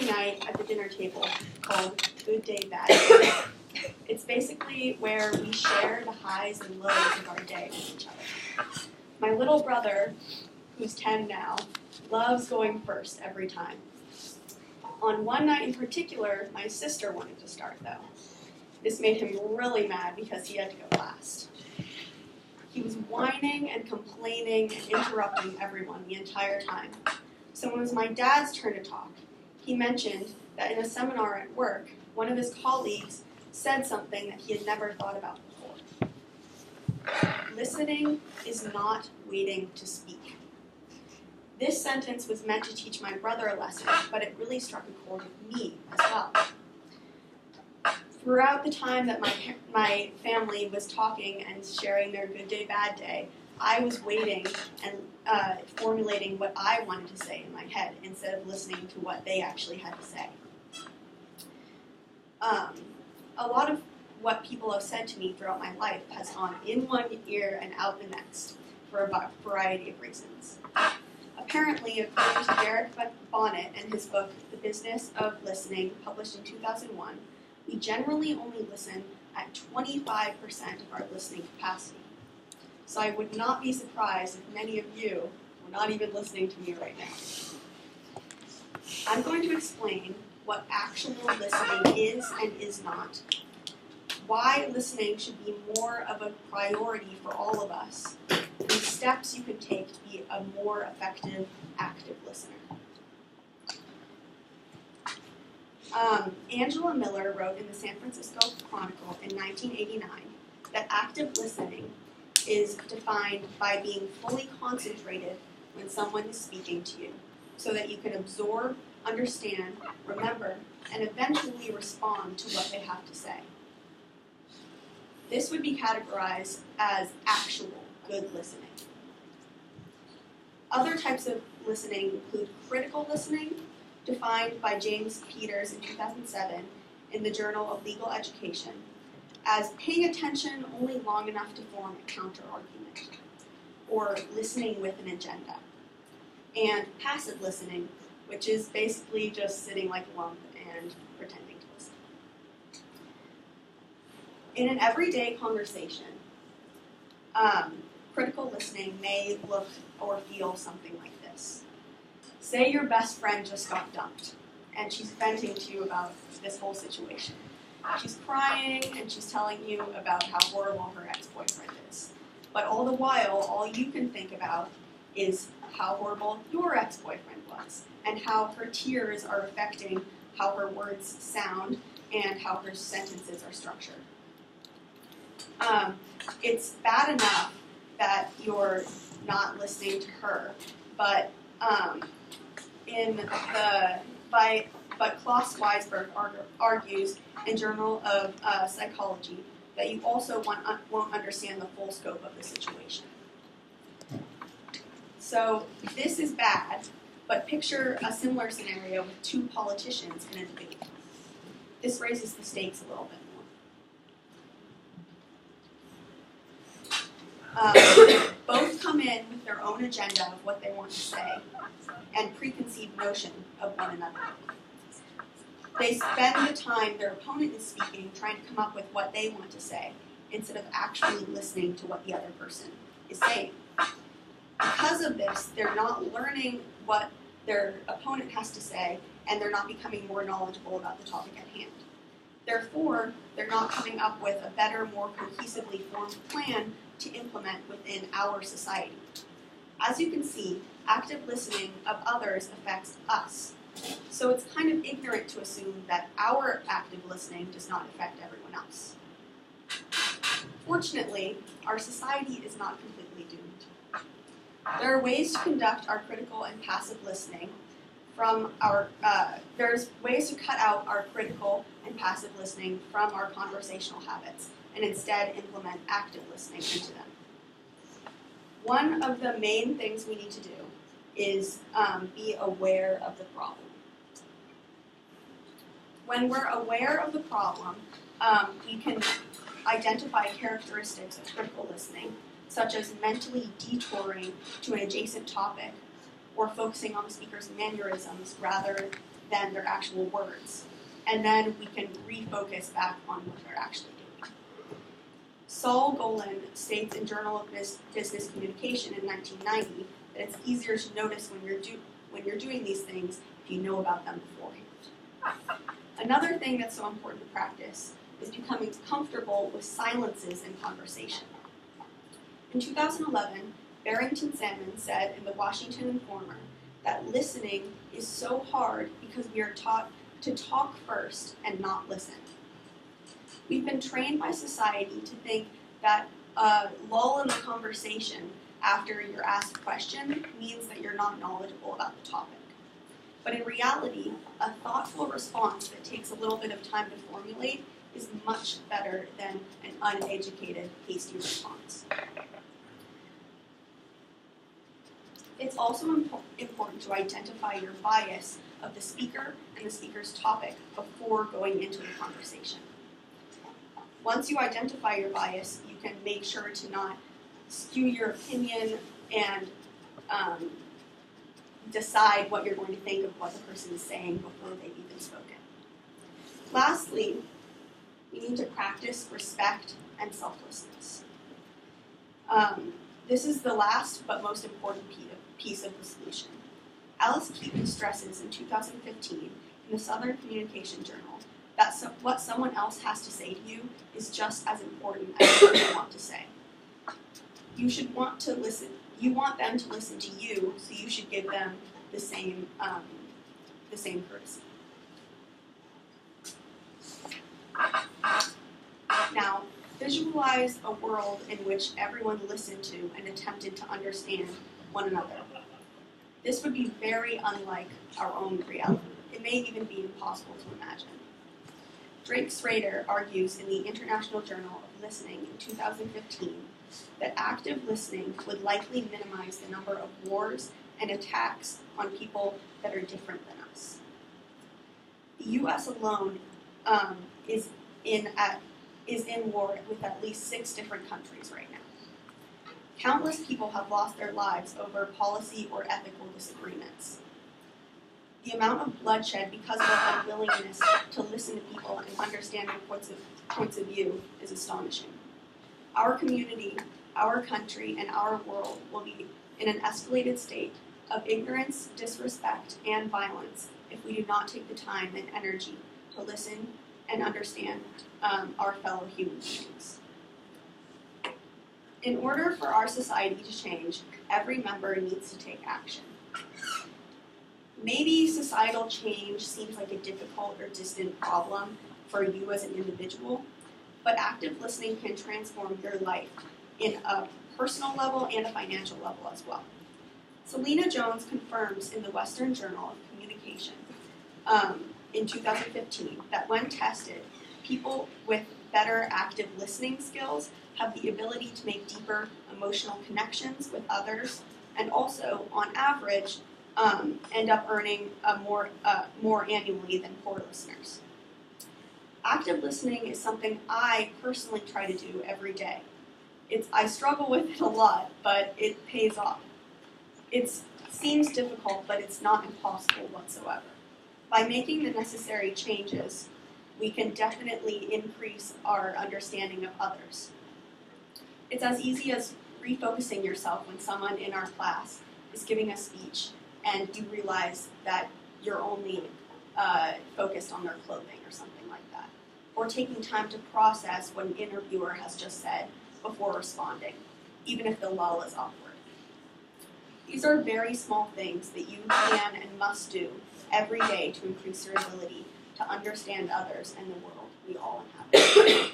night at the dinner table called Good Day, Bad Day. It's basically where we share the highs and lows of our day with each other. My little brother, who's 10 now, loves going first every time. On one night in particular, my sister wanted to start, though. This made him really mad because he had to go last. He was whining and complaining and interrupting everyone the entire time. So when it was my dad's turn to talk, he mentioned that in a seminar at work, one of his colleagues said something that he had never thought about before. Listening is not waiting to speak. This sentence was meant to teach my brother a lesson, but it really struck a chord with me as well. Throughout the time that my family was talking and sharing their good day, bad day, I was waiting and formulating what I wanted to say in my head instead of listening to what they actually had to say. A lot of what people have said to me throughout my life has gone in one ear and out the next for a variety of reasons. Apparently, according to Derek Bonnet and his book, The Business of Listening, published in 2001, we generally only listen at 25% of our listening capacity. So I would not be surprised if many of you were not even listening to me right now. I'm going to explain what actual listening is and is not, why listening should be more of a priority for all of us, and steps you can take to be a more effective, active listener. Angela Miller wrote in the San Francisco Chronicle in 1989 that active listening is defined by being fully concentrated when someone is speaking to you, so that you can absorb, understand, remember, and eventually respond to what they have to say. This would be categorized as actual good listening. Other types of listening include critical listening, defined by James Peters in 2007 in the Journal of Legal Education, as paying attention only long enough to form a counter-argument, or listening with an agenda, and passive listening, which is basically just sitting like a lump and pretending to listen. In an everyday conversation, critical listening may look or feel something like this. Say your best friend just got dumped, and she's venting to you about this whole situation. She's crying, and she's telling you about how horrible her ex-boyfriend is. But all the while, all you can think about is how horrible your ex-boyfriend was, and how her tears are affecting how her words sound and how her sentences are structured. It's bad enough that you're not listening to her, but Klaus Weisberg argues in Journal of Psychology that you also won't understand the full scope of the situation. So this is bad, but picture a similar scenario with two politicians in a debate. This raises the stakes a little bit more. Both come in with their own agenda of what they want to say and preconceived notion of one another. They spend the time their opponent is speaking trying to come up with what they want to say instead of actually listening to what the other person is saying. Because of this, they're not learning what their opponent has to say, and they're not becoming more knowledgeable about the topic at hand. Therefore, they're not coming up with a better, more cohesively formed plan to implement within our society. As you can see, active listening of others affects us. So it's kind of ignorant to assume that our active listening does not affect everyone else. Fortunately, our society is not completely doomed. There are ways to conduct our critical and passive listening from our, there's ways to cut out our critical and passive listening from our conversational habits and instead implement active listening into them. One of the main things we need to do is be aware of the problem. When we're aware of the problem, we can identify characteristics of critical listening, such as mentally detouring to an adjacent topic, or focusing on the speaker's mannerisms rather than their actual words. And then we can refocus back on what they're actually doing. Saul Golan states in Journal of Business Communication in 1990 that it's easier to notice when you're doing these things if you know about them beforehand. Another thing that's so important to practice is becoming comfortable with silences in conversation. In 2011, Barrington Salmon said in the Washington Informer that listening is so hard because we are taught to talk first and not listen. We've been trained by society to think that a lull in the conversation after you're asked a question means that you're not knowledgeable about the topic. But in reality, a thoughtful response that takes a little bit of time to formulate is much better than an uneducated, hasty response. It's also important to identify your bias of the speaker and the speaker's topic before going into the conversation. Once you identify your bias, you can make sure to not skew your opinion and decide what you're going to think of what the person is saying before they've even spoken. Lastly, we need to practice respect and selflessness. This is the last but most important piece of the solution. Alice Keaton stresses in 2015 in the Southern Communication Journal that what someone else has to say to you is just as important as what you want to say. You want them to listen to you, so you should give them the same courtesy. Now, visualize a world in which everyone listened to and attempted to understand one another. This would be very unlike our own reality. It may even be impossible to imagine. Drake Schrader argues in the International Journal of Listening in 2015 that active listening would likely minimize the number of wars and attacks on people that are different than us. The U.S. alone is in war with at least 6 different countries right now. Countless people have lost their lives over policy or ethical disagreements. The amount of bloodshed because of our unwillingness to listen to people and understand their points of view is astonishing. Our community, our country, and our world will be in an escalated state of ignorance, disrespect, and violence if we do not take the time and energy to listen and understand our fellow human beings. In order for our society to change, every member needs to take action. Maybe societal change seems like a difficult or distant problem for you as an individual, but active listening can transform your life in a personal level and a financial level as well. Selena Jones confirms in the Western Journal of Communication in 2015 that when tested, people with better active listening skills have the ability to make deeper emotional connections with others, and also, on average, end up earning more annually than poor listeners. Active listening is something I personally try to do every day. I struggle with it a lot, but it pays off. It seems difficult, but it's not impossible whatsoever. By making the necessary changes, we can definitely increase our understanding of others. It's as easy as refocusing yourself when someone in our class is giving a speech and you realize that you're only focused on their clothing or something like that. Or taking time to process what an interviewer has just said before responding, even if the lull is awkward. These are very small things that you can and must do every day to increase your ability to understand others and the world we all inhabit.